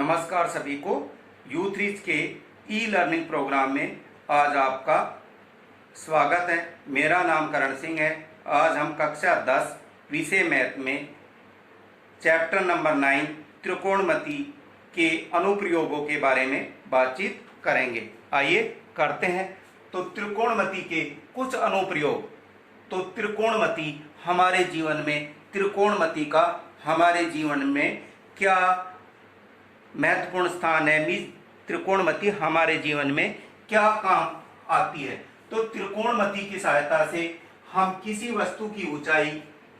नमस्कार सभी को। U3 के ई लर्निंग प्रोग्राम में आज आपका स्वागत है। मेरा नाम करण सिंह है। आज हम कक्षा 10 विषय मैथ में चैप्टर नंबर 9 त्रिकोणमिति के अनुप्रयोगों के बारे में बातचीत करेंगे। आइए करते हैं। तो त्रिकोणमिति के कुछ अनुप्रयोग। तो त्रिकोणमिति हमारे जीवन में, त्रिकोणमिति का हमारे जीवन में क्या महत्वपूर्ण स्थान है, त्रिकोणमिति हमारे जीवन में क्या काम आती है। तो त्रिकोणमिति की सहायता से हम किसी वस्तु की ऊंचाई,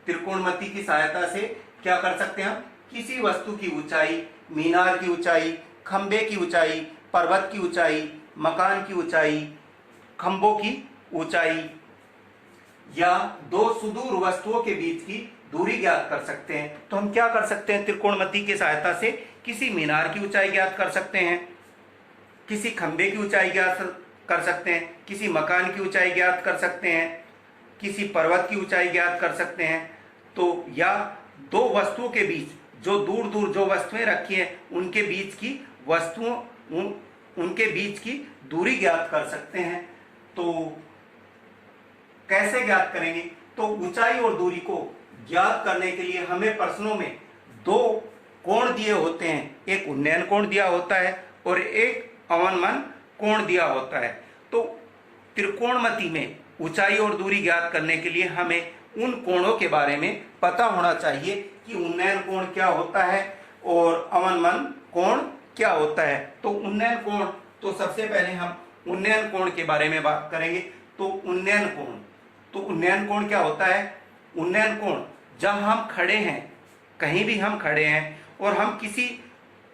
त्रिकोणमिति की सहायता से क्या कर सकते हैं, हम किसी वस्तु की ऊंचाई, मीनार की ऊंचाई, खंबे की ऊंचाई, पर्वत की ऊंचाई, मकान की ऊंचाई, खंभों की ऊंचाई या दो सुदूर वस्तुओं के बीच की दूरी ज्ञात कर सकते हैं। तो हम क्या कर सकते हैं, त्रिकोणमिति की सहायता से किसी मीनार की ऊंचाई ज्ञात कर सकते हैं, किसी खंबे की ऊंचाई ज्ञात कर सकते हैं, किसी मकान की ऊंचाई ज्ञात कर सकते हैं, किसी पर्वत की ऊंचाई ज्ञात कर सकते हैं। तो या दो वस्तुओं के बीच जो दूर दूर जो वस्तुएं रखी हैं उनके बीच की वस्तुओं उनके बीच की दूरी ज्ञात कर सकते हैं। तो कैसे ज्ञात करेंगे, तो ऊंचाई और दूरी को ज्ञात करने के लिए हमें प्रश्नों में दो कोण दिए होते हैं, एक उन्नयन कोण दिया होता है और एक अवनमन कोण दिया होता है। तो त्रिकोणमिति में ऊंचाई और दूरी ज्ञात करने के लिए हमें उन कोणों के बारे में पता होना चाहिए कि उन्नयन कोण क्या होता है और अवनमन कोण क्या होता है। तो उन्नयन कोण, तो सबसे पहले हम उन्नयन कोण के बारे में बात करेंगे। तो उन्नयन कोण, तो उन्नयन कोण क्या होता है। उन्नयन कोण, जब हम खड़े हैं, कहीं भी हम खड़े हैं और हम किसी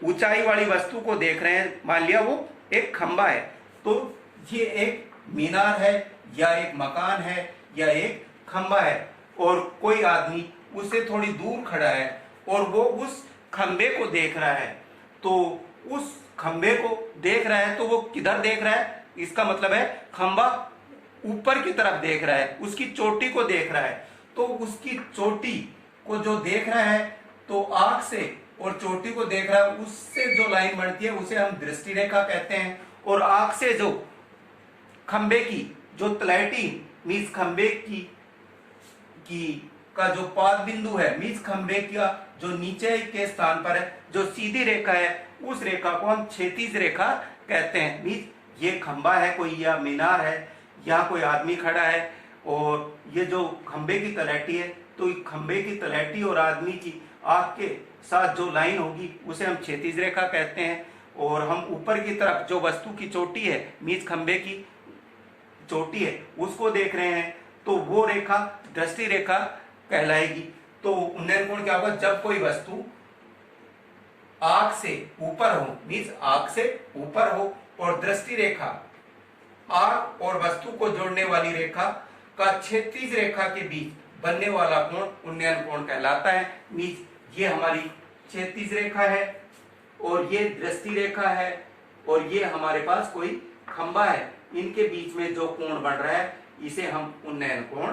ऊंचाई वाली वस्तु को देख रहे हैं, मान लिया वो एक खंबा है, तो ये एक मीनार है या एक मकान है या एक खंबा है और कोई आदमी उससे थोड़ी दूर खड़ा है और वो उस खंबे को देख रहा है। तो उस खंबे को देख रहा है तो वो किधर देख रहा है, इसका मतलब है खंबा ऊपर की तरफ देख रहा है, उसकी चोटी को देख रहा है। तो उसकी चोटी को जो देख रहा है, तो आंख से और चोटी को देख रहा है, उससे जो लाइन बनती है उसे हम दृष्टि रेखा कहते हैं। और आंख से जो खंबे की जो तलैटी मीन्स खंबे की का जो पाद बिंदु है, मीन्स खंबे का जो नीचे के स्थान पर है जो सीधी रेखा है, उस रेखा को हम क्षैतिज रेखा कहते हैं। मीन्स ये खंबा है कोई या मीनार है, यहाँ कोई आदमी खड़ा है और ये जो खंबे की तलैटी है, तो खंबे की तलैटी और आदमी की आंख के साथ जो लाइन होगी उसे हम क्षैतिज रेखा कहते हैं। और हम ऊपर की तरफ जो वस्तु की चोटी है, मीन्स खंबे की चोटी है, उसको देख रहे हैं, तो वो रेखा दृष्टि रेखा कहलाएगी। तो उन्नयन कोण क्या होगा, जब कोई वस्तु आंख से ऊपर हो, मीन्स आंख से ऊपर हो और दृष्टि रेखा आंख और वस्तु को जोड़ने वाली रेखा का क्षैतिज रेखा के बीच बनने वाला कोण उन्नयन कोण कहलाता है। मीन्स ये हमारी क्षैतिज रेखा है और ये दृष्टि रेखा है और ये हमारे पास कोई खंबा है, इनके बीच में जो कोण बन रहा है इसे हम उन्नयन कोण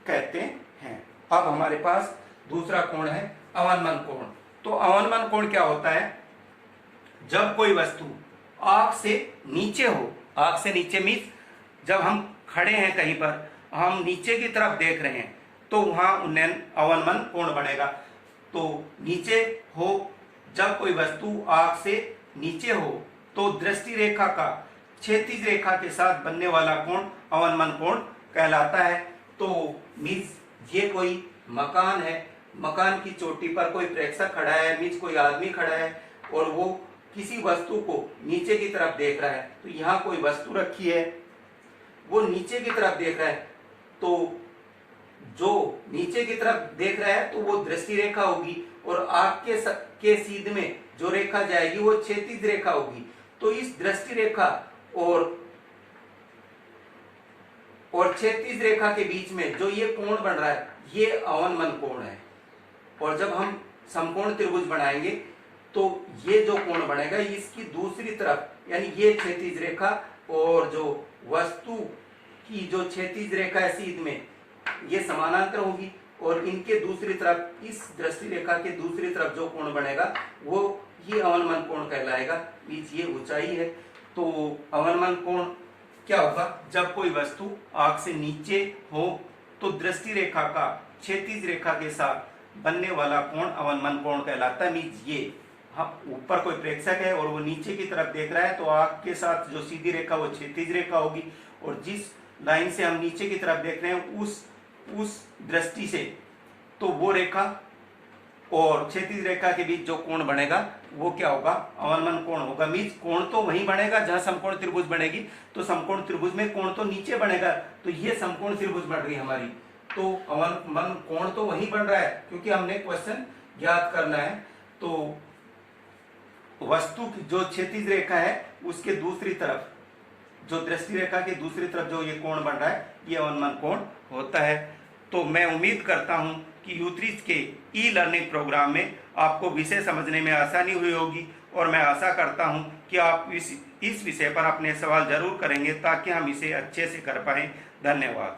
कहते हैं। अब हमारे पास दूसरा कोण है अवनमन कोण। तो अवनमन कोण क्या होता है, जब कोई वस्तु आंख से नीचे हो, आंख से नीचे मीन्स जब हम खड़े हैं कहीं पर, हम नीचे की तरफ देख रहे हैं, तो वहां उन्नयन अवनमन कोण बनेगा। तो नीचे हो, जब कोई वस्तु आंख से नीचे हो तो दृष्टि रेखा का क्षैतिज रेखा के साथ बनने वाला कोण अवनमन कोण कहलाता है। तो मीन्स ये कोई मकान है, मकान की चोटी पर कोई प्रेक्षक खड़ा है, मीन्स कोई आदमी खड़ा है और वो किसी वस्तु को नीचे की तरफ देख रहा है। तो यहाँ कोई वस्तु रखी है, वो नीचे की तरफ देख रहा है, तो जो नीचे की तरफ देख रहा है तो वो दृष्टि रेखा होगी और आंख के सीध में जो रेखा जाएगी वो क्षैतिज रेखा होगी। तो इस दृष्टि रेखा और क्षैतिज रेखा के बीच में जो ये कोण बन रहा है ये अवनमन कोण है। और जब हम समकोण त्रिभुज बनाएंगे तो ये जो कोण बनेगा इसकी दूसरी तरफ, यानी ये क्षैतिज रेखा और जो वस्तु की जो क्षैतिज रेखा है सीध में, ये समानांतर होगी और इनके दूसरी तरफ, इस दृष्टि रेखा के दूसरी तरफ जो कोण बनेगा वो ये अवनमन कोण कहलाएगा। मीन्स ये ऊंचाई है। तो अवनमन कोण क्या होगा, जब कोई वस्तु आंख से नीचे हो तो दृष्टि रेखा का क्षैतिज रेखा के साथ बनने वाला कोण अवनमन कोण कहलाता है। मीन्स ये हम ऊपर कोई प्रेक्षक है और वो नीचे की तरफ देख रहा है तो आंख के साथ जो सीधी रेखा वो क्षैतिज रेखा होगी, और जिस लाइन से हम नीचे की तरफ देख रहे हैं उस दृष्टि से तो वो रेखा और क्षैतिज रेखा के बीच जो कोण बनेगा वो क्या होगा, अवनमन कोण होगा। मीन्स कोण तो वहीं बनेगा जहां समकोण त्रिभुज बनेगी, तो समकोण त्रिभुज में कोण तो नीचे बनेगा, तो ये समकोण त्रिभुज बन रही है हमारी, तो अवनमन कोण तो वहीं बन रहा है क्योंकि हमने क्वेश्चन ज्ञात करना है। तो वस्तु की जो क्षैतिज रेखा है उसके दूसरी तरफ, जो दृष्टि रेखा के दूसरी तरफ जो ये कोण बन रहा है ये अवनमन कोण होता है। तो मैं उम्मीद करता हूं कि U3 के ई लर्निंग प्रोग्राम में आपको विषय समझने में आसानी हुई होगी, और मैं आशा करता हूं कि आप इस विषय पर अपने सवाल जरूर करेंगे ताकि हम इसे अच्छे से कर पाएं। धन्यवाद।